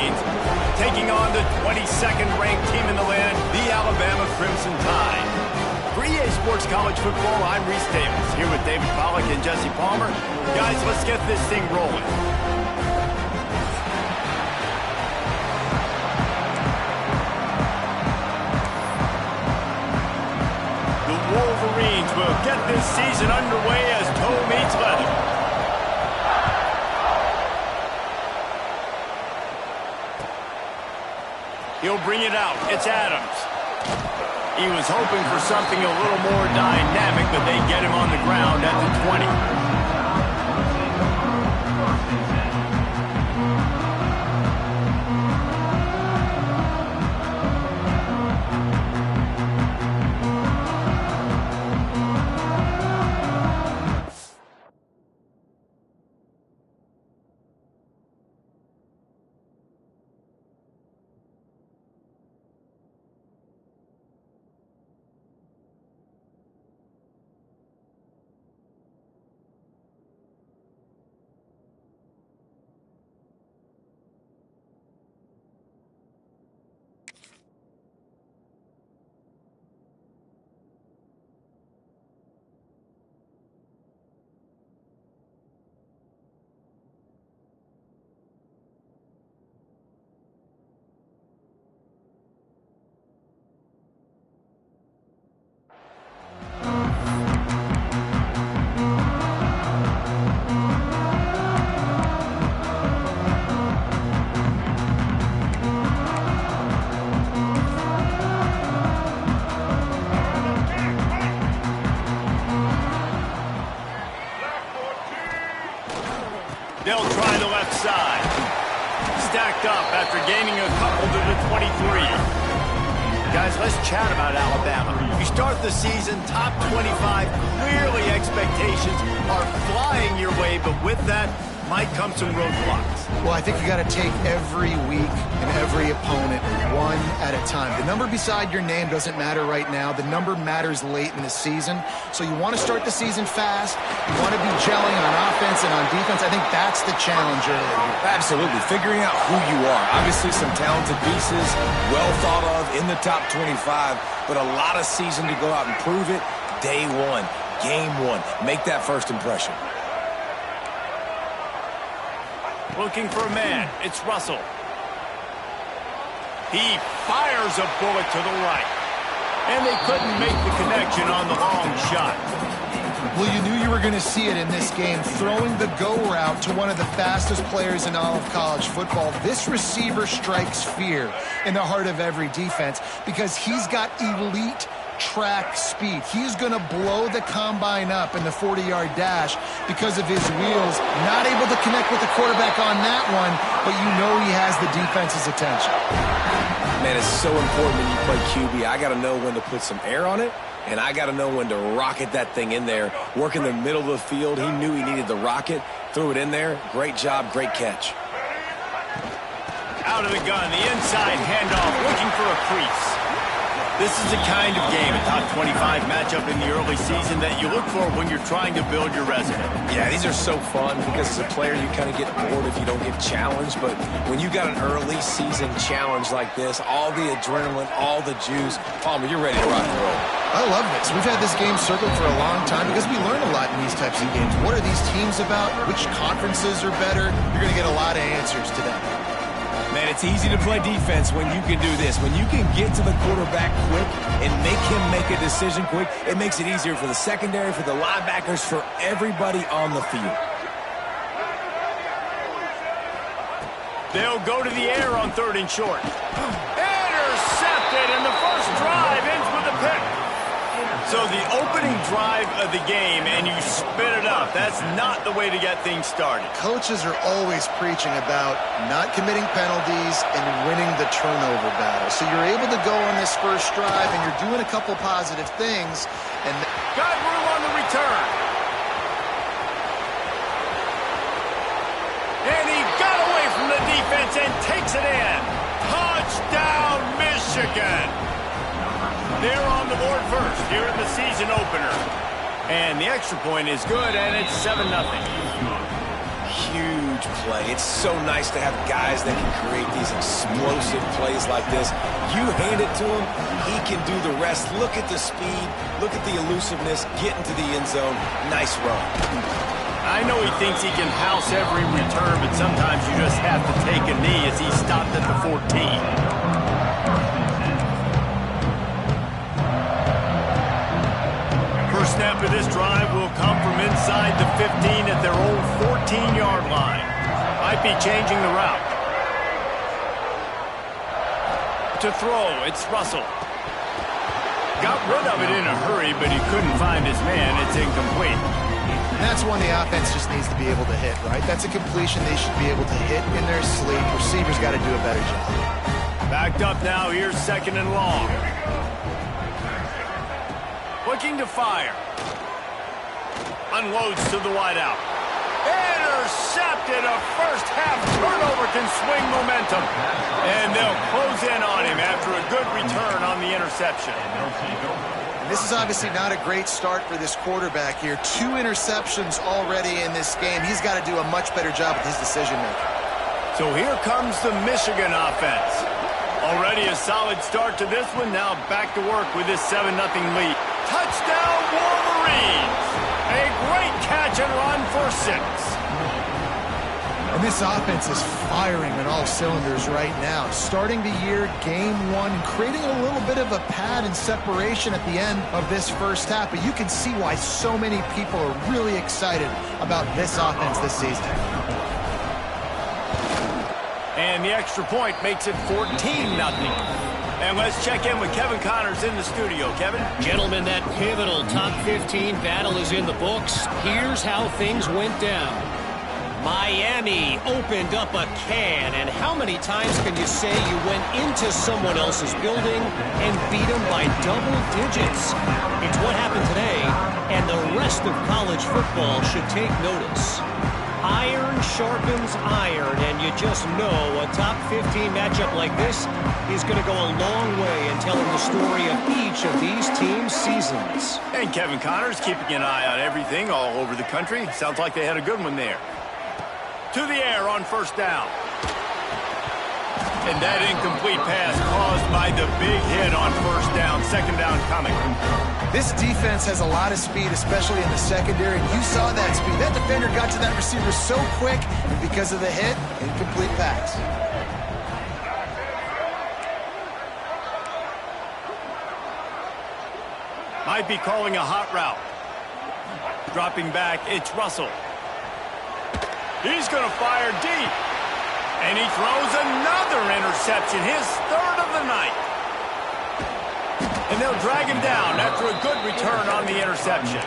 taking on the 22nd ranked team in the land, the Alabama Crimson Tide. For EA Sports College Football, I'm Reese Davis, here with David Pollack and Jesse Palmer. Guys, let's get this thing rolling. The Wolverines will get this season underway as toe meets leather. He'll bring it out. It's Adams. He was hoping for something a little more dynamic, but they get him on the ground at the 20. They'll try the left side. Stacked up after gaining a couple to the 23. Guys, let's chat about Alabama. You start the season top 25. Clearly expectations are flying your way, but with that might come some roadblocks. Well, I think you got to take every week and every opponent one at a time. The number beside your name doesn't matter right now. The number matters late in the season. So you want to start the season fast. You want to be gelling on offense and on defense. I think that's the challenge early. Absolutely. Figuring out who you are. Obviously some talented pieces, well thought of in the top 25, but a lot of season to go out and prove it. Day one, game one. Make that first impression. Looking for a man. It's Russell. He fires a bullet to the right. And they couldn't make the connection on the long shot. Well, you knew you were going to see it in this game. Throwing the go route to one of the fastest players in all of college football. This receiver strikes fear in the heart of every defense because he's got elite track speed. He's going to blow the combine up in the 40-yard dash because of his wheels. Not able to connect with the quarterback on that one, but you know he has the defense's attention. Man, it's so important when you play QB. I got to know when to put some air on it, and I got to know when to rocket that thing in there. Work in the middle of the field. He knew he needed the rocket. Threw it in there. Great job. Great catch. Out of the gun. The inside handoff. Looking for a crease. This is the kind of game, a top 25 matchup in the early season that you look for when you're trying to build your resume. Yeah, these are so fun because as a player you kind of get bored if you don't get challenged, but when you got an early season challenge like this, all the adrenaline, all the juice, Palmer, you're ready to rock and roll. I love this. We've had this game circled for a long time because we learn a lot in these types of games. What are these teams about? Which conferences are better? You're going to get a lot of answers today. Man, it's easy to play defense when you can do this. When you can get to the quarterback quick and make him make a decision quick, it makes it easier for the secondary, for the linebackers, for everybody on the field. They'll go to the air on 3rd and short. Intercepted, and the first drive ends with a pick. So the opening drive of the game, and you spit it up. That's not the way to get things started. Coaches are always preaching about not committing penalties and winning the turnover battle. So you're able to go on this first drive, and you're doing a couple positive things. And got room on the return. And he got away from the defense and takes it in. Touchdown, Michigan. They're on the board first here in the season opener. And the extra point is good, and it's 7-0. huge play. It's so nice to have guys that can create these explosive plays like this. You hand it to him, he can do the rest. Look at the speed, look at the elusiveness, get into the end zone. Nice run. I know he thinks he can house every return, but sometimes you just have to take a knee as he stopped at the 14. First snap of this drive will come from inside the 15 at their own 14-yard line. Might be changing the route. To throw, it's Russell. Got rid of it in a hurry, but he couldn't find his man. It's incomplete. And that's one the offense just needs to be able to hit, right? That's a completion they should be able to hit in their sleep. Receivers got to do a better job. Backed up now. Here's 2nd and long. Looking to fire. Unloads to the wideout. Intercepted. A first-half turnover can swing momentum. And they'll close in on him after a good return on the interception. And this is obviously not a great start for this quarterback here. 2 interceptions already in this game. He's got to do a much better job with his decision-making. So here comes the Michigan offense. Already a solid start to this one. Now back to work with this 7-0 lead. Touchdown, Wolverines! A great catch and run for 6. And this offense is firing on all cylinders right now. Starting the year, game 1, creating a little bit of a pad and separation at the end of this first half. But you can see why so many people are really excited about this offense this season. And the extra point makes it 14-0. And let's check in with Kevin Connors in the studio. Kevin? Gentlemen, that pivotal top 15 battle is in the books. Here's how things went down. Miami opened up a can, and how many times can you say you went into someone else's building and beat them by double digits? It's what happened today, and the rest of college football should take notice. Iron sharpens iron, and you just know a top 15 matchup like this is going to go a long way in telling the story of each of these teams' seasons. And Kevin Connors keeping an eye on everything all over the country. Sounds like they had a good one there. To the air on first down. And that incomplete pass caused by the big hit on first down. 2nd down coming. This defense has a lot of speed, especially in the secondary. You saw that speed. That defender got to that receiver so quick, and because of the hit, incomplete pass. Might be calling a hot route. Dropping back, it's Russell. He's going to fire deep. And he throws another interception, his 3rd of the night. And they'll drag him down after a good return on the interception.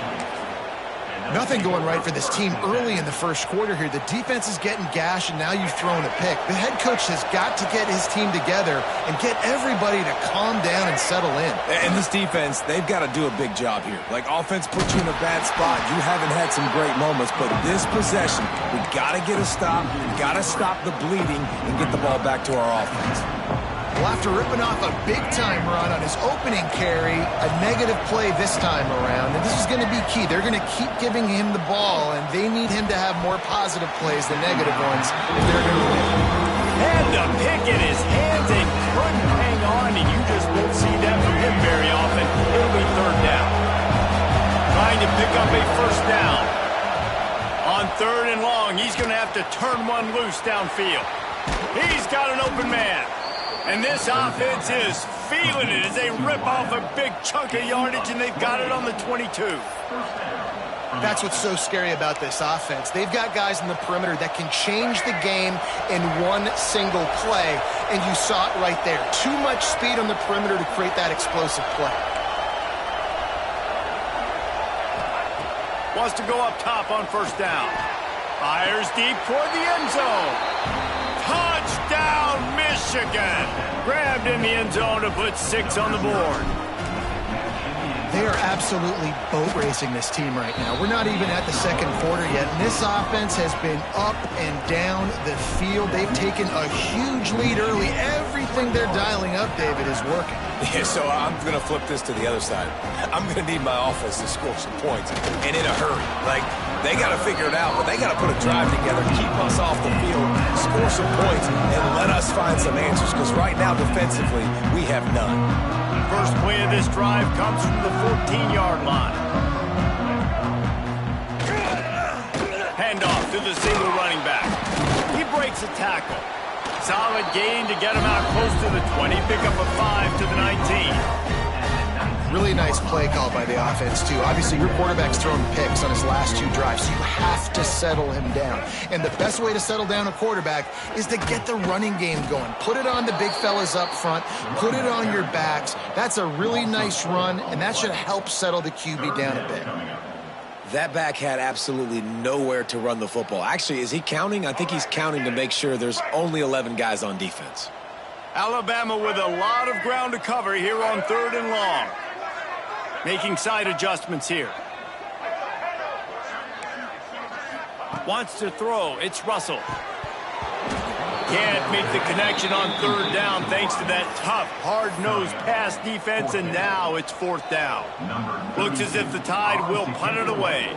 Nothing going right for this team early in the first quarter here. The defense is getting gashed, and now you've thrown a pick. The head coach has got to get his team together and get everybody to calm down and settle in. And this defense, they've got to do a big job here. Like, offense puts you in a bad spot. You haven't had some great moments, but this possession, we got to get a stop. We got to stop the bleeding and get the ball back to our offense. Well, after ripping off a big-time run on his opening carry, a negative play this time around, and this is going to be key. They're going to keep giving him the ball, and they need him to have more positive plays than negative ones if they're going to win. Had the pick in his hands and couldn't hang on, and you just won't see that from him very often. It'll be 3rd down. Trying to pick up a first down. On 3rd and long, he's going to have to turn one loose downfield. He's got an open man. And this offense is feeling it as they rip off a big chunk of yardage, and they've got it on the 22. That's what's so scary about this offense. They've got guys in the perimeter that can change the game in one single play, and you saw it right there. Too much speed on the perimeter to create that explosive play. Wants to go up top on first down. Fires deep toward the end zone. Touchdown, Michigan! Grabbed in the end zone to put 6 on the board. They are absolutely boat racing this team right now. We're not even at the second quarter yet, and this offense has been up and down the field. They've taken a huge lead early. everything they're dialing up, David, is working. Yeah, so I'm going to flip this to the other side. I'm going to need my offense to score some points, and in a hurry. Like, they got to figure it out, but they got to put a drive together, keep us off the field, score some points, and let us find some answers, because right now, defensively, we have none. First play of this drive comes from the 14-yard line. Handoff to the single running back. He breaks a tackle. Solid gain to get him out close to the 20. Pick up a 5 to the 19. Really nice play call by the offense, too. Obviously, your quarterback's thrown picks on his last 2 drives, so you have to settle him down. And the best way to settle down a quarterback is to get the running game going. Put it on the big fellas up front. Put it on your backs. That's a really nice run, and that should help settle the QB down a bit. That back had absolutely nowhere to run the football. Actually, is he counting? I think he's counting to make sure there's only 11 guys on defense. Alabama with a lot of ground to cover here on 3rd and long. Making side adjustments here. Wants to throw. It's Russell. Can't make the connection on 3rd down thanks to that tough, hard-nosed pass defense, and now it's 4th down. Looks as if the Tide will punt it away.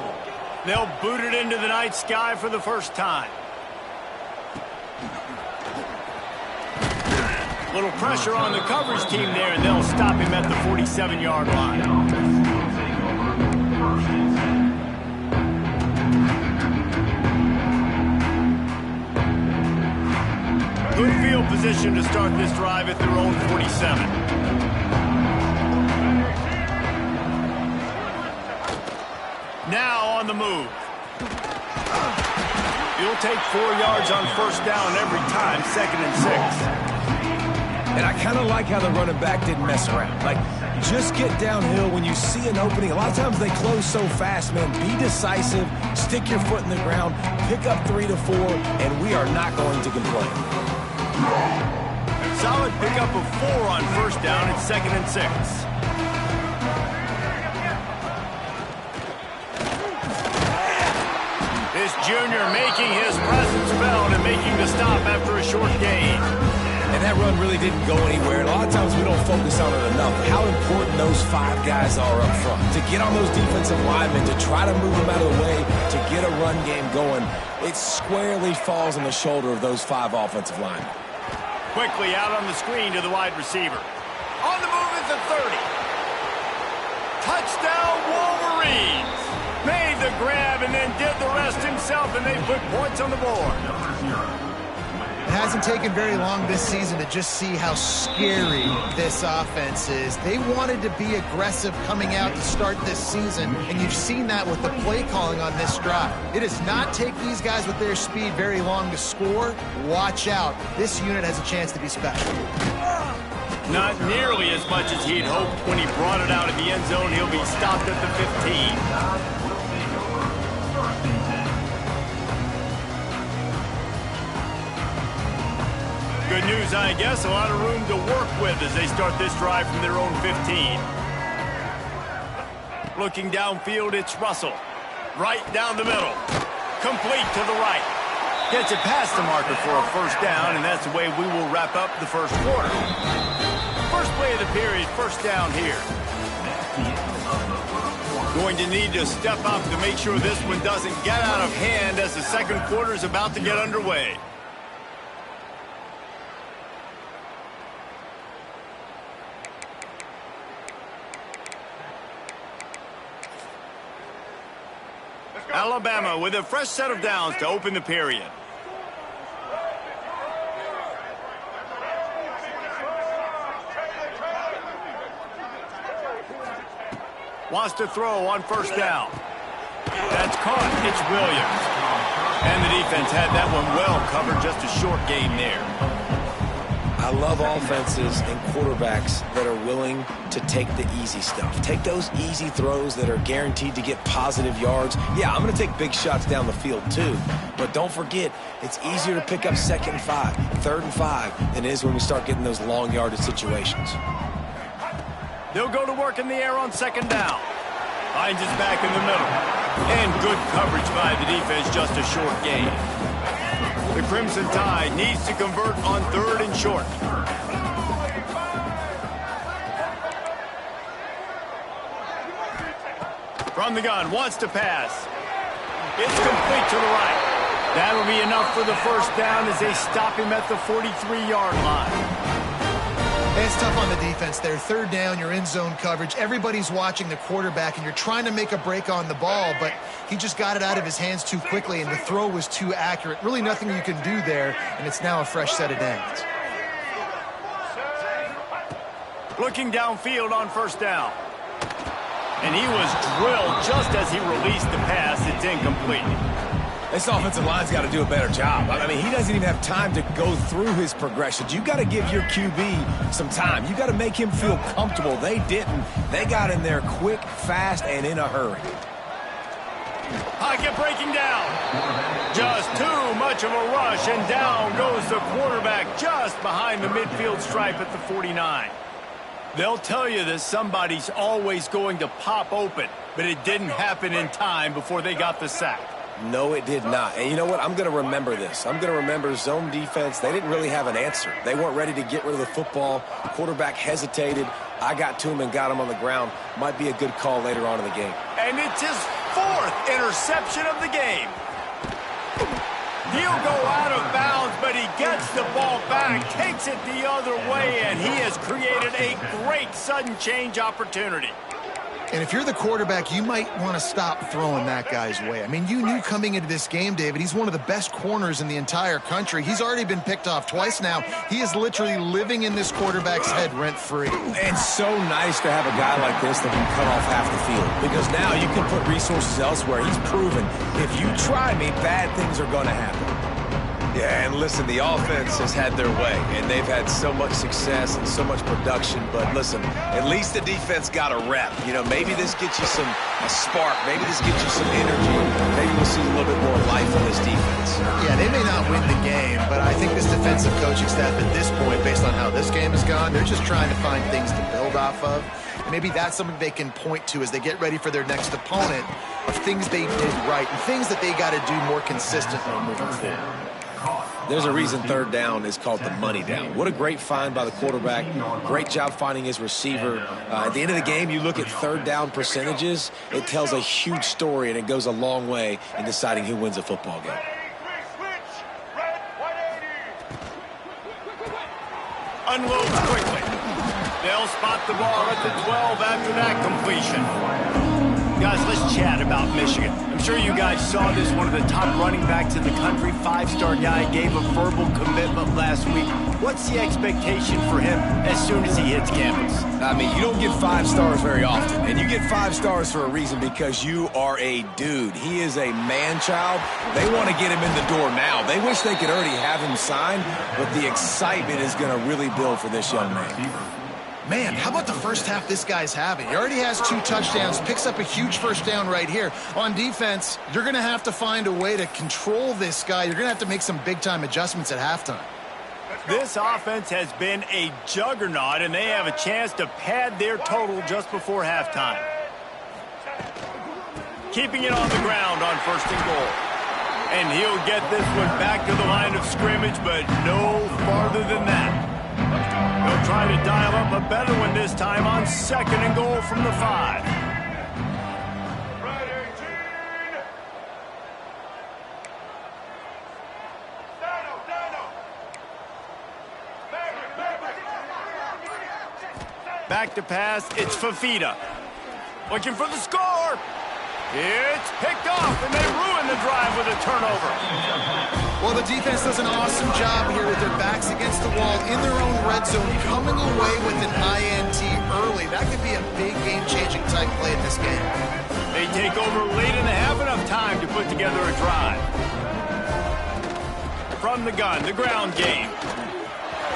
They'll boot it into the night sky for the first time. Little pressure on the coverage team there, and they'll stop him at the 47-yard line. Good field position to start this drive at their own 47. Now on the move. You'll take 4 yards on 1st down every time, 2nd and 6. And I kind of like how the running back didn't mess around. Like, just get downhill when you see an opening. A lot of times they close so fast, man. Be decisive, stick your foot in the ground, pick up 3 to 4, and we are not going to complain. Solid pickup of 4 on 1st down. It's 2nd and 6. This junior making his presence felt and making the stop after a short gain. And that run really didn't go anywhere. And a lot of times we don't focus on it enough. How important those 5 guys are up front. To get on those defensive linemen, to try to move them out of the way, to get a run game going, it squarely falls on the shoulder of those 5 offensive linemen. Quickly out on the screen to the wide receiver. On the move is the 30. Touchdown Wolverines. Made the grab and then did the rest himself, and they put points on the board. It hasn't taken very long this season to just see how scary this offense is. They wanted to be aggressive coming out to start this season, and you've seen that with the play calling on this drive. It does not take these guys with their speed very long to score. Watch out. This unit has a chance to be special. Not nearly as much as he'd hoped when he brought it out of the end zone. He'll be stopped at the 15. Good news, I guess. A lot of room to work with as they start this drive from their own 15. Looking downfield, it's Russell. Right down the middle. Complete to the right. Gets it past the marker for a 1st down, and that's the way we will wrap up the 1st quarter. First play of the period, 1st down here. Going to need to step up to make sure this one doesn't get out of hand as the 2nd quarter is about to get underway. Alabama with a fresh set of downs to open the period. Wants to throw on 1st down. That's caught. It's Williams. And the defense had that one well covered. Just a short gain there. I love offenses and quarterbacks that are willing to take the easy stuff. Take those easy throws that are guaranteed to get positive yards. Yeah, I'm going to take big shots down the field too. But don't forget, it's easier to pick up 2nd and 5, 3rd and 5 than it is when we start getting those long yardage situations. They'll go to work in the air on 2nd down. Finds his back in the middle. And good coverage by the defense, just a short gain. The Crimson Tide needs to convert on 3rd and short. From the gun, wants to pass. It's complete to the right. That'll be enough for the first down as they stop him at the 43-yard line. It's tough on the defense there. Third down, you're in zone coverage. Everybody's watching the quarterback, and you're trying to make a break on the ball, but he just got it out of his hands too quickly, and the throw was too accurate. Really nothing you can do there, and it's now a fresh set of downs. Looking downfield on first down. And he was drilled just as he released the pass. It's incomplete. This offensive line's got to do a better job. I mean, he doesn't even have time to go through his progressions. You got to give your QB some time. You got to make him feel comfortable. They didn't. They got in there quick, fast, and in a hurry. Pocket breaking down. Just too much of a rush, and down goes the quarterback just behind the midfield stripe at the 49. They'll tell you that somebody's always going to pop open, but it didn't happen in time before they got the sack. No, it did not. And you know what? I'm going to remember this. I'm going to remember zone defense. They didn't really have an answer. They weren't ready to get rid of the football. Quarterback hesitated. I got to him and got him on the ground. Might be a good call later on in the game. And it's his fourth interception of the game. He'll go out of bounds, but he gets the ball back, takes it the other way, and he has created a great sudden change opportunity. And if you're the quarterback, you might want to stop throwing that guy's way. I mean, you knew coming into this game, David, he's one of the best corners in the entire country. He's already been picked off twice now. He is literally living in this quarterback's head rent-free. And so nice to have a guy like this that can cut off half the field. Because now you can put resources elsewhere. He's proven if you try me, bad things are going to happen. Yeah, and listen, the offense has had their way, and they've had so much success and so much production. But listen, at least the defense got a rep. You know, maybe this gets you a spark. Maybe this gets you some energy. Maybe we'll see a little bit more life in this defense. Yeah, they may not win the game, but I think this defensive coaching staff at this point, based on how this game has gone, they're just trying to find things to build off of. And maybe that's something they can point to as they get ready for their next opponent of things they did right and things that they got to do more consistently moving forward. There's a reason third down is called the money down. What a great find by the quarterback. Great job finding his receiver. At the end of the game, you look at third down percentages. It tells a huge story, and it goes a long way in deciding who wins a football game. Unloads quickly. They'll spot the ball at the 12 after that completion. Guys, let's chat about Michigan. I'm sure you guys saw this. One of the top running backs in the country, five-star guy, gave a verbal commitment last week. What's the expectation for him as soon as he hits campus? I mean, you don't get 5 stars very often, and you get 5 stars for a reason because you are a dude. He is a man-child. They want to get him in the door now. They wish they could already have him signed, but the excitement is going to really build for this young man. Man, how about the first half this guy's having? He already has 2 touchdowns, picks up a huge first down right here. On defense, you're going to have to find a way to control this guy. You're going to have to make some big-time adjustments at halftime. This offense has been a juggernaut, and they have a chance to pad their total just before halftime. Keeping it on the ground on first and goal. And he'll get this one back to the line of scrimmage, but no farther than that. They'll try to dial up a better one this time on second and goal from the 5. Back to pass, it's Fafita. Looking for the score. It's picked off, and they ruin the drive with a turnover. Well, the defense does an awesome job here with their backs against the wall in their own red zone, coming away with an INT early. That could be a big game-changing type play in this game. They take over late and they have enough time to put together a drive. From the gun, the ground game.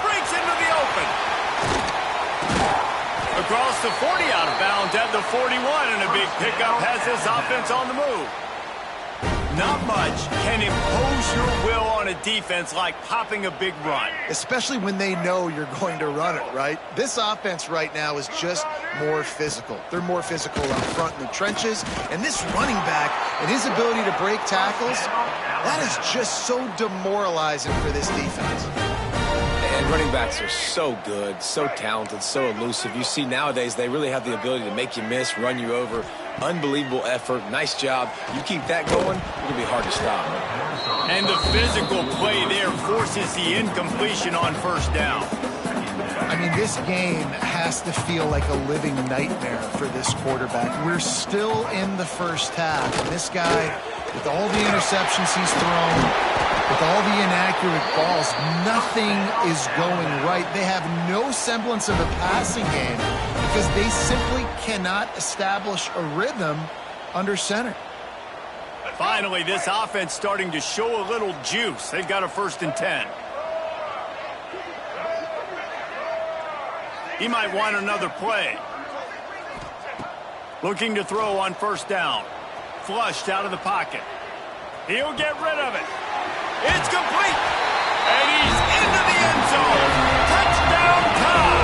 Breaks into the open. Across the 40, out of bounds at the 41, and a big pickup has this offense on the move. Not much can impose your will on a defense like popping a big run. Especially when they know you're going to run it, right? This offense right now is just more physical. They're more physical up front in the trenches, and this running back and his ability to break tackles, that is just so demoralizing for this defense. And running backs are so good, so talented, so elusive. You see nowadays they really have the ability to make you miss, run you over. Unbelievable effort. Nice job. You keep that going, it's going to be hard to stop. And the physical play there forces the incompletion on first down. I mean, this game has to feel like a living nightmare for this quarterback. We're still in the first half, and this guy, with all the interceptions he's thrown, with all the inaccurate balls, nothing is going right. They have no semblance of a passing game because they simply cannot establish a rhythm under center. Finally, this offense starting to show a little juice. They've got a 1st and 10. He might want another play. Looking to throw on first down. Flushed out of the pocket. He'll get rid of it. It's complete. And he's into the end zone. Touchdown time.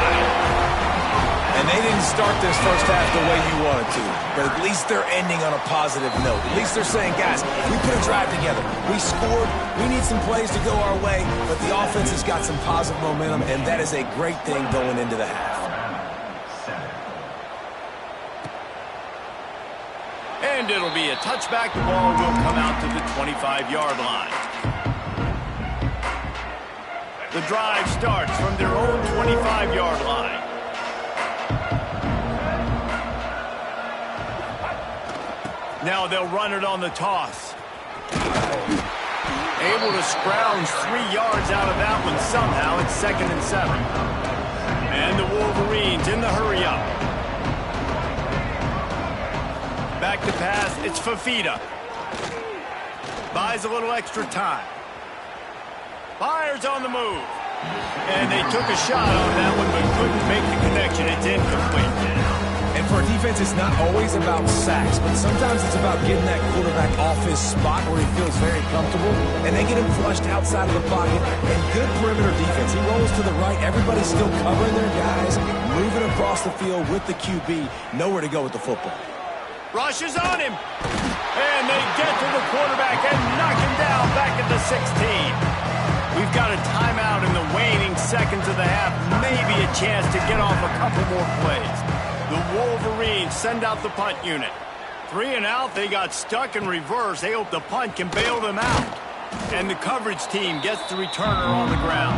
And they didn't start this first half the way you wanted to, but at least they're ending on a positive note. At least they're saying, guys, we put a drive together. We scored. We need some plays to go our way, but the offense has got some positive momentum, and that is a great thing going into the half. And it'll be a touchback. The ball will come out to the 25-yard line. The drive starts from their own 25-yard line. Now they'll run it on the toss. Able to scrounge 3 yards out of that one somehow. It's 2nd and 7. And the Wolverines in the hurry-up. Back to pass. It's Fafita. Buys a little extra time. Fires on the move. And they took a shot on that one but couldn't make the connection. It's incomplete. And for a defense, it's not always about sacks, but sometimes it's about getting that quarterback off his spot where he feels very comfortable, and they get him flushed outside of the pocket. And good perimeter defense. He rolls to the right. Everybody's still covering their guys, moving across the field with the QB. Nowhere to go with the football. Rushes on him. And they get to the quarterback and knock him down back at the 16. We've got a timeout in the waning seconds of the half. Maybe a chance to get off a couple more plays. The Wolverines send out the punt unit. 3 and out, they got stuck in reverse. They hope the punt can bail them out. And the coverage team gets the returner on the ground.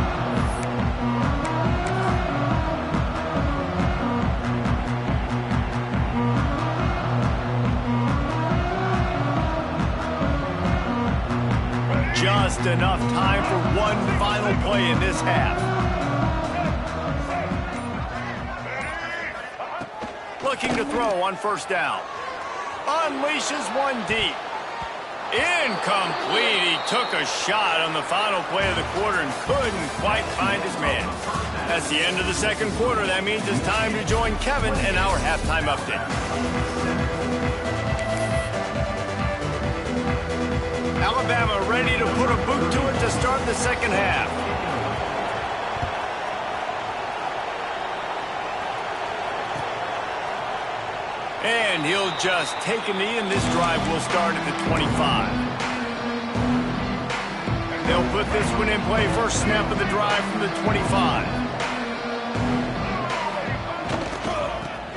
Just enough time for one final play in this half. Looking to throw on first down. Unleashes one deep. Incomplete. He took a shot on the final play of the quarter and couldn't quite find his man. That's the end of the second quarter. That means it's time to join Kevin in our halftime update. Alabama ready to put a boot to it to start the second half. And he'll just take a knee, and this drive will start at the 25. They'll put this one in play. First snap of the drive from the 25.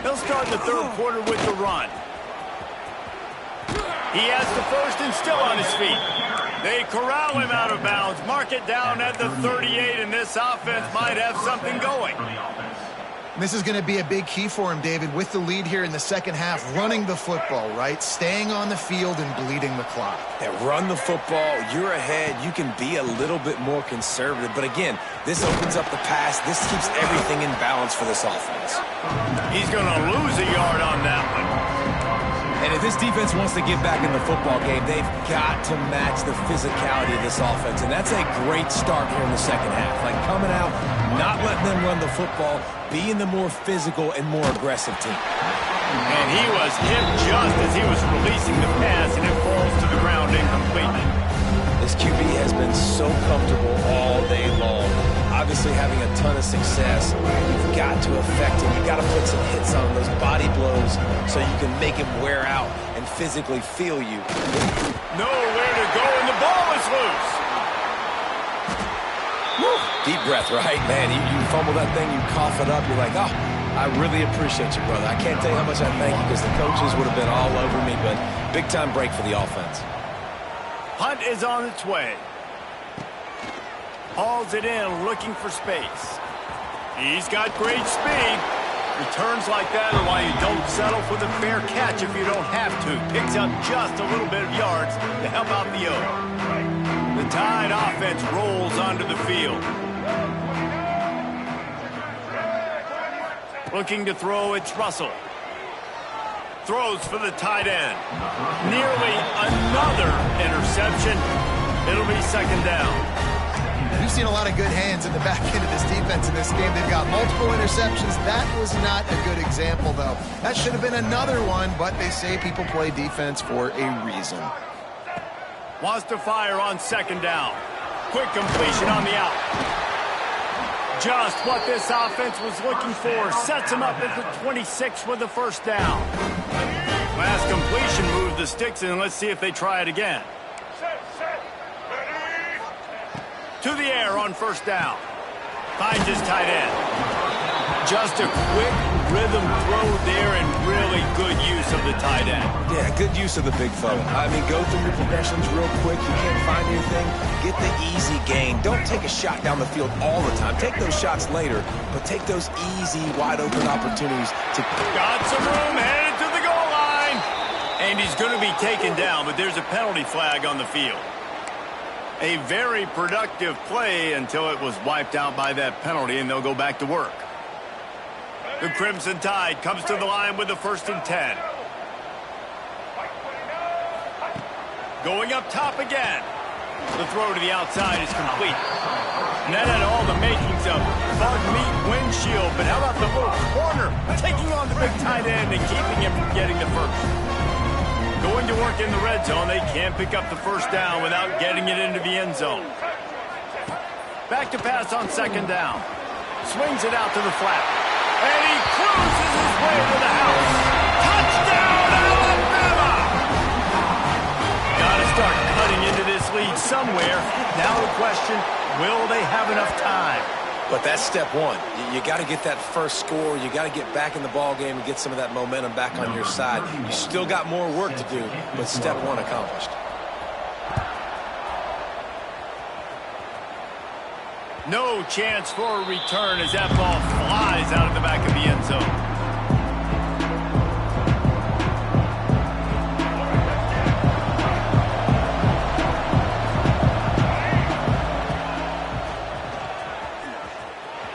They'll start the third quarter with the run. He has the first and still on his feet. They corral him out of bounds. Mark it down at the 38, and this offense might have something going. This is going to be a big key for him, David, with the lead here in the second half, running the football, right? Staying on the field and bleeding the clock. Yeah, run the football. You're ahead. You can be a little bit more conservative. But again, this opens up the pass. This keeps everything in balance for this offense. He's going to lose a yard on that one. And if this defense wants to get back in the football game, they've got to match the physicality of this offense. And that's a great start here in the second half. Like coming out, not letting them run the football, being the more physical and more aggressive team. And he was hit just as he was releasing the pass, and it falls to the ground incomplete. This QB has been so comfortable all day long. Obviously having a ton of success. You've got to affect him. You've got to put some hits on those body blows so you can make him wear out and physically feel you. Nowhere to go, and the ball is loose. Woo. Deep breath, right? Man, you fumble that thing, you cough it up, you're like, oh, I really appreciate you, brother. I can't tell you how much I thank you because the coaches would have been all over me, but big-time break for the offense. Punt is on its way. Hauls it in, looking for space. He's got great speed. Returns like that are why you don't settle for the fair catch if you don't have to. Picks up just a little bit of yards to help out the O. The Tide offense rolls onto the field. Looking to throw, it's Russell. Throws for the tight end. Nearly another interception. It'll be second down. We've seen a lot of good hands in the back end of this defense in this game. They've got multiple interceptions. That was not a good example, though. That should have been another one, but they say people play defense for a reason. Wants to fire on second down. Quick completion on the out. Just what this offense was looking for. Sets him up at the 26 with the first down. Last completion moved the sticks in. Let's see if they try it again. To the air on first down. Finds his tight end. Just a quick rhythm throw there and really good use of the tight end. Yeah, good use of the big fella. I mean, go through your progressions real quick. You can't find anything. Get the easy gain. Don't take a shot down the field all the time. Take those shots later, but take those easy, wide-open opportunities to... Got some room, headed to the goal line. And he's going to be taken down, but there's a penalty flag on the field. A very productive play until it was wiped out by that penalty, and they'll go back to work. The Crimson Tide comes to the line with the 1st and 10. Going up top again. The throw to the outside is complete. And that had all the makings of bug meat windshield, but how about the little corner taking on the big tight end and keeping him from getting the first? Going to work in the red zone. They can't pick up the first down without getting it into the end zone. Back to pass on second down. Swings it out to the flat. And he cruises his way to the house. Touchdown, Alabama! Got to start cutting into this lead somewhere. Now the question, will they have enough time? But that's step one. You got to get that first score. You got to get back in the ball game and get some of that momentum back on your side. You still got more work to do, but step one accomplished. No chance for a return as that ball flies out of the back of the end zone.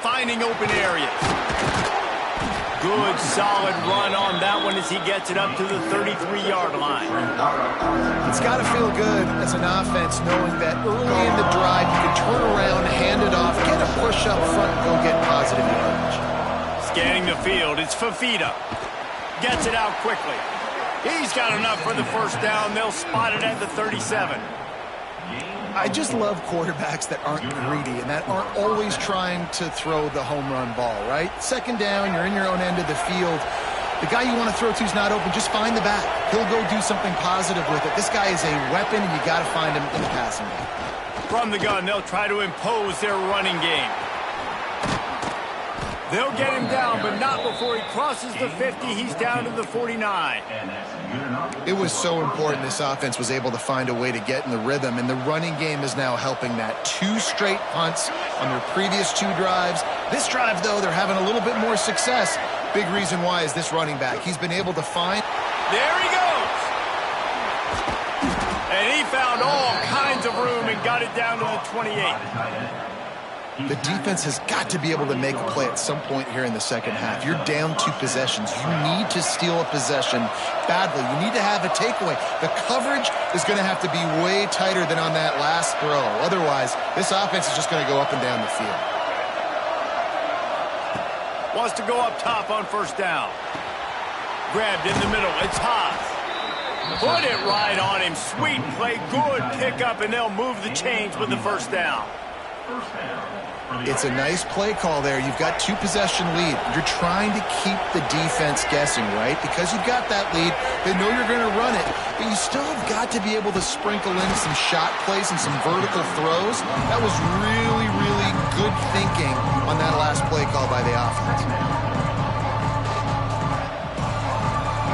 Finding open areas. Good, solid run on that one as he gets it up to the 33-yard line. It's got to feel good as an offense knowing that early in the drive you can turn around, hand it off, get a push up front, and go get positive yardage. Scanning the field, it's Fafita. Gets it out quickly. He's got enough for the first down. They'll spot it at the 37. I just love quarterbacks that aren't greedy and that aren't always trying to throw the home run ball, right? Second down, you're in your own end of the field. The guy you want to throw to is not open. Just find the back. He'll go do something positive with it. This guy is a weapon, and you got to find him in the passing game. From the gun, they'll try to impose their running game. They'll get him down, but not before he crosses the 50. He's down to the 49. It was so important this offense was able to find a way to get in the rhythm, and the running game is now helping that. 2 straight punts on their previous 2 drives. This drive, though, they're having a little bit more success. Big reason why is this running back. He's been able to find... There he goes! And he found all kinds of room and got it down to the 28. The defense has got to be able to make a play at some point here in the second half. You're down 2 possessions. You need to steal a possession badly. You need to have a takeaway. The coverage is going to have to be way tighter than on that last throw. Otherwise, this offense is just going to go up and down the field. Wants to go up top on first down. Grabbed in the middle. It's Haas. Put it right on him. Sweet play. Good pickup, and they'll move the chains with the first down. It's a nice play call there. You've got 2-possession lead. You're trying to keep the defense guessing, right? Because you've got that lead, they know you're going to run it, but you still have got to be able to sprinkle in some shot plays and some vertical throws. That was really, really good thinking on that last play call by the offense.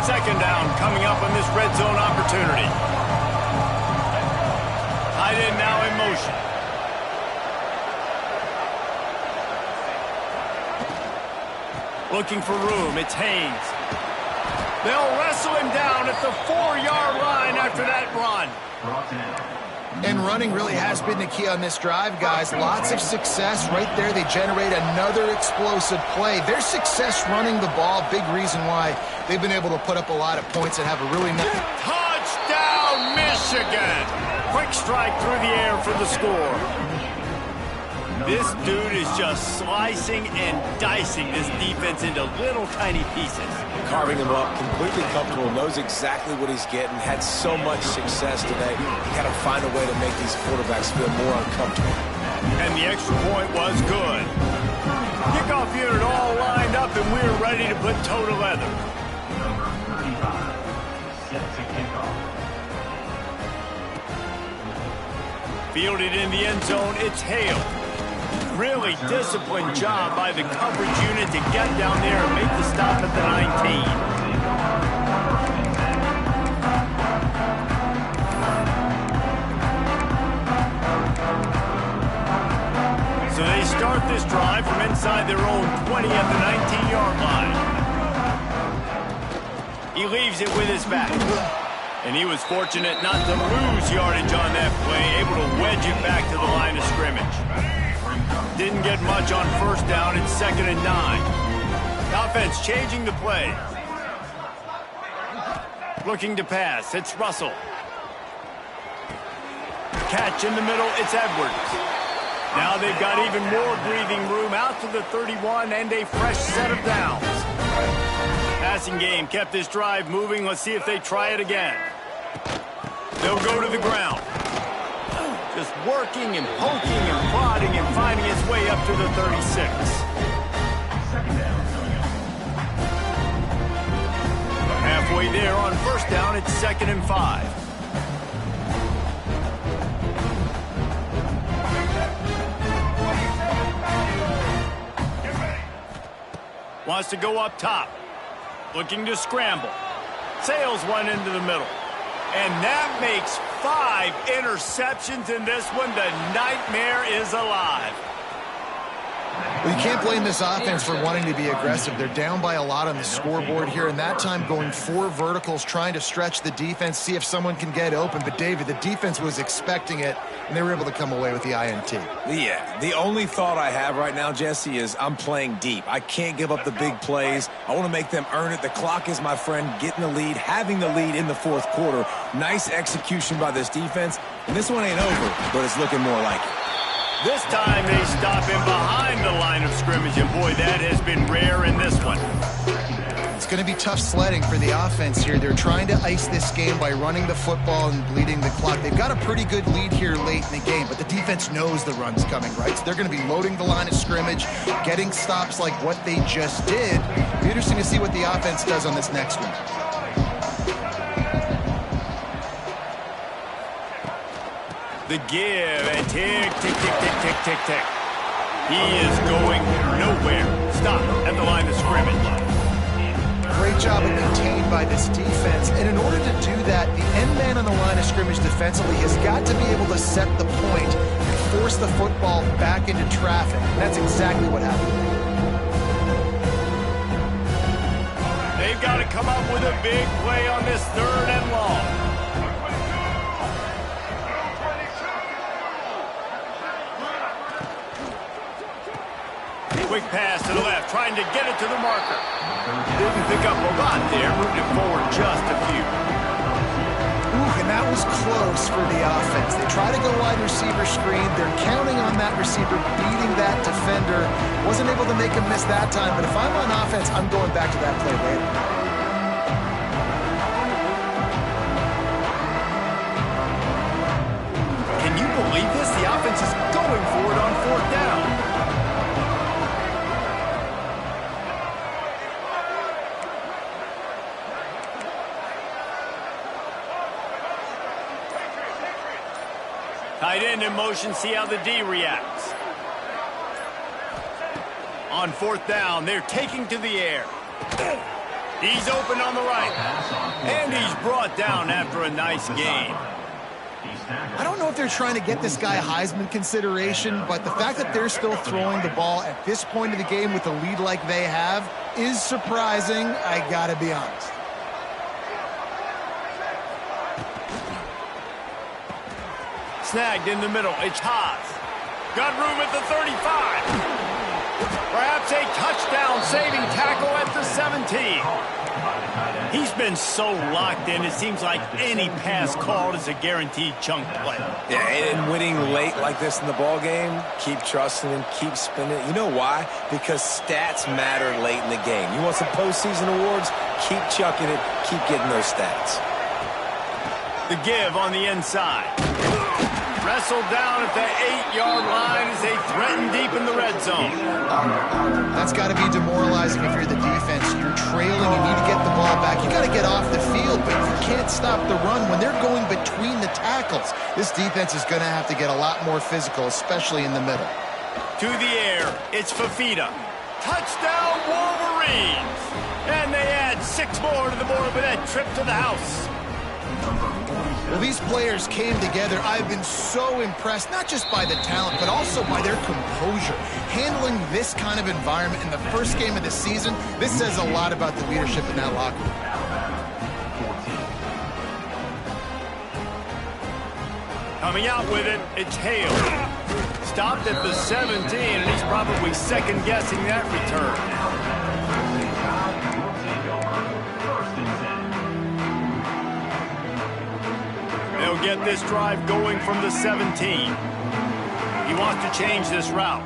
Second down coming up on this red zone opportunity. Tight end now in motion. Looking for room. It's Haynes. They'll wrestle him down at the 4-yard line after that run. And running really has been the key on this drive, guys. Lots of success right there. They generate another explosive play. Their success running the ball, big reason why they've been able to put up a lot of points and have a really nice... Touchdown, Michigan! Quick strike through the air for the score. This dude is just slicing and dicing this defense into little tiny pieces. Carving him up, completely comfortable, knows exactly what he's getting, had so much success today. You got to find a way to make these quarterbacks feel more uncomfortable. And the extra point was good. Kickoff unit all lined up, and we're ready to put toe to leather. Fielded in the end zone, it's Hale. Really disciplined job by the coverage unit to get down there and make the stop at the 19. So they start this drive from inside their own 20 at the 19-yard line. He leaves it with his back. And he was fortunate not to lose yardage on that play, able to wedge it back to the line of scrimmage. Didn't get much on first down. It's 2nd and 9. Offense changing the play. Looking to pass. It's Russell. Catch in the middle. It's Edwards. Now they've got even more breathing room out to the 31 and a fresh set of downs. Passing game kept this drive moving. Let's see if they try it again. They'll go to the ground. Just working and poking and prodding and finding its way up to the 36. Halfway there on first down, it's 2nd and 5. Wants to go up top. Looking to scramble. Sails one into the middle. And that makes 5 interceptions in this one. The nightmare is alive. Well, you can't blame this offense for wanting to be aggressive. They're down by a lot on the scoreboard here, and that time going 4 verticals, trying to stretch the defense, see if someone can get open. But, David, the defense was expecting it, and they were able to come away with the INT. Yeah, the only thought I have right now, Jesse, is I'm playing deep. I can't give up the big plays. I want to make them earn it. The clock is my friend, getting the lead, having the lead in the 4th quarter. Nice execution by this defense. And this one ain't over, but it's looking more like it. This time they stop him behind the line of scrimmage, and boy, that has been rare in this one. It's going to be tough sledding for the offense here. They're trying to ice this game by running the football and bleeding the clock. They've got a pretty good lead here late in the game, but the defense knows the run's coming, right? So they're going to be loading the line of scrimmage, getting stops like what they just did. It'll be interesting to see what the offense does on this next one. The give, and tick, tick, tick, tick, tick, tick, tick. He is going nowhere. Stop at the line of scrimmage. Great job maintained by this defense. And in order to do that, the end man on the line of scrimmage defensively has got to be able to set the point and force the football back into traffic. And that's exactly what happened. They've got to come up with a big play on this 3rd and long. Quick pass to the left, trying to get it to the marker. Didn't pick up a lot there, moved it forward just a few. Ooh, and that was close for the offense. They try to go wide receiver screen. They're counting on that receiver beating that defender. Wasn't able to make him miss that time, but if I'm on offense, I'm going back to that play later. Can you believe this? The offense is going for it on 4th down. Tight end in motion, see how the D reacts. On 4th down, they're taking to the air. He's open on the right. And he's brought down after a nice game. I don't know if they're trying to get this guy Heisman consideration, but the fact that they're still throwing the ball at this point of the game with a lead like they have is surprising, I gotta be honest. Snagged in the middle. It's Haas. Got room at the 35. Perhaps a touchdown-saving tackle at the 17. He's been so locked in, it seems like any pass called is a guaranteed chunk play. Yeah, and winning late like this in the ball game, keep trusting him, keep spinning. You know why? Because stats matter late in the game. You want some postseason awards? Keep chucking it, keep getting those stats. The give on the inside. Wrestled down at the 8-yard line as they threaten deep in the red zone. That's got to be demoralizing if you're the defense. You're trailing, you need to get the ball back. You got to get off the field, but you can't stop the run when they're going between the tackles. This defense is going to have to get a lot more physical, especially in the middle. To the air, it's Fafita. Touchdown, Wolverines! And they add 6 more to the board with that trip to the house. Well, these players came together. I've been so impressed, not just by the talent, but also by their composure. Handling this kind of environment in the first game of the season, this says a lot about the leadership in that locker room. Coming out with it, it's Hale. Stopped at the 17, and he's probably second-guessing that return. They'll get this drive going from the 17. He wants to change this route.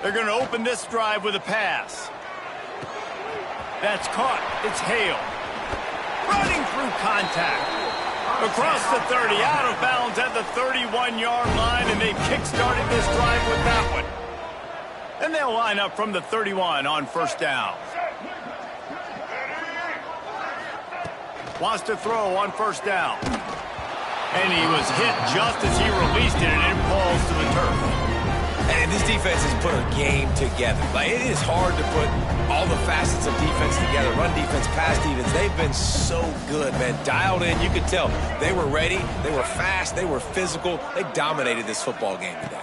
They're going to open this drive with a pass. That's caught. It's Hale. Running through contact. Across the 30, out of bounds at the 31-yard line, and they've kick-started this drive with that one. And they'll line up from the 31 on first down. Wants to throw on first down. And he was hit just as he released it, and it falls to the turf. And this defense has put a game together. Like, it is hard to put all the facets of defense together. Run defense, pass defense. They've been so good, man. Dialed in. You could tell they were ready. They were fast. They were physical. They dominated this football game today.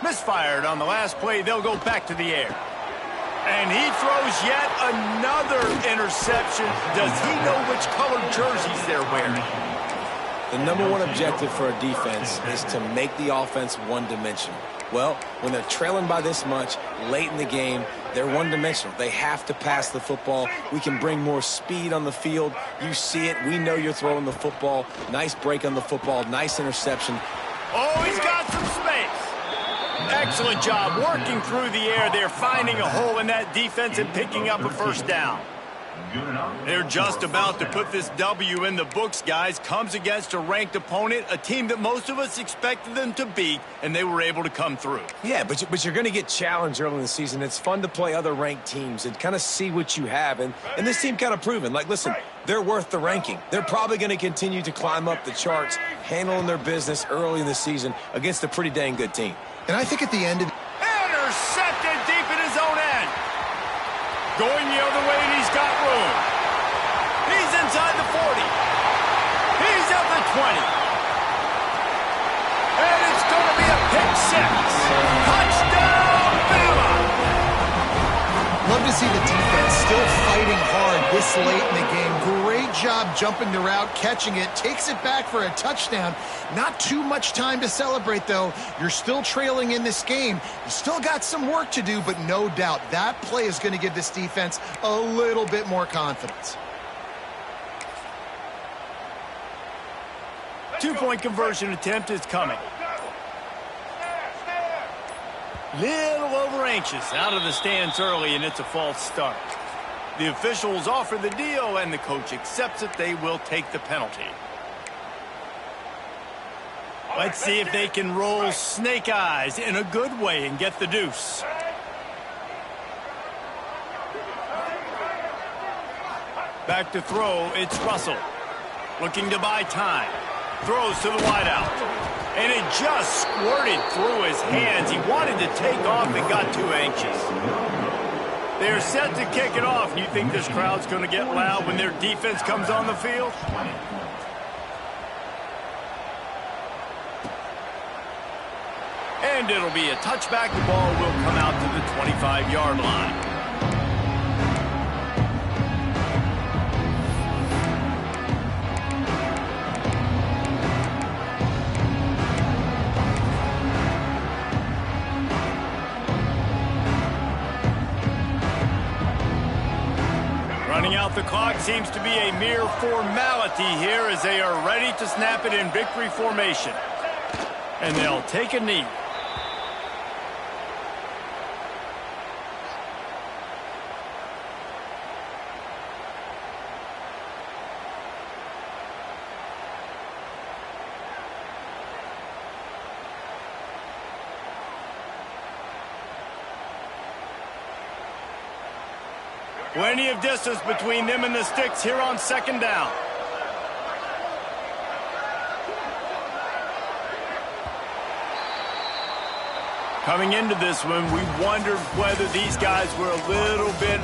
Misfired on the last play. They'll go back to the air. And he throws yet another interception. Does he know which colored jerseys they're wearing? The number one objective for a defense is to make the offense one-dimensional. Well, when they're trailing by this much, late in the game, they're one-dimensional. They have to pass the football. We can bring more speed on the field. You see it. We know you're throwing the football. Nice break on the football. Nice interception. Oh, he's got some space. Excellent job working through the air. They're finding a hole in that defense and picking up a first down. They're just about to put this W in the books, guys. Comes against a ranked opponent, a team that most of us expected them to beat, and they were able to come through. Yeah, but you're going to get challenged early in the season. It's fun to play other ranked teams and kind of see what you have. And this team kind of proven, like, listen, they're worth the ranking. They're probably going to continue to climb up the charts, handling their business early in the season against a pretty dang good team. And I think at the end of... Intercepted deep in his own end. Going the other way, and he's got room. He's inside the 40. He's at the 20. And it's going to be a pick six. Touchdown, Bama! Love to see the defense still fighting hard this late in the game. Great job jumping the route, catching it, takes it back for a touchdown. Not too much time to celebrate, though. You're still trailing in this game. You still got some work to do, but no doubt that play is going to give this defense a little bit more confidence. 2-point conversion attempt is coming. Little over anxious out of the stands early, and it's a false start. The officials offer the deal, and the coach accepts it. They will take the penalty. Let's see if they can roll snake eyes in a good way and get the deuce. Back to throw, it's Russell. Looking to buy time. Throws to the wideout. And it just squirted through his hands. He wanted to take off and got too anxious. They're set to kick it off. You think this crowd's going to get loud when their defense comes on the field? And it'll be a touchback. The ball will come out to the 25-yard line. Running out the clock seems to be a mere formality here as they are ready to snap it in victory formation. And they'll take a knee. Plenty of distance between them and the sticks here on second down. Coming into this one, we wondered whether these guys were a little bit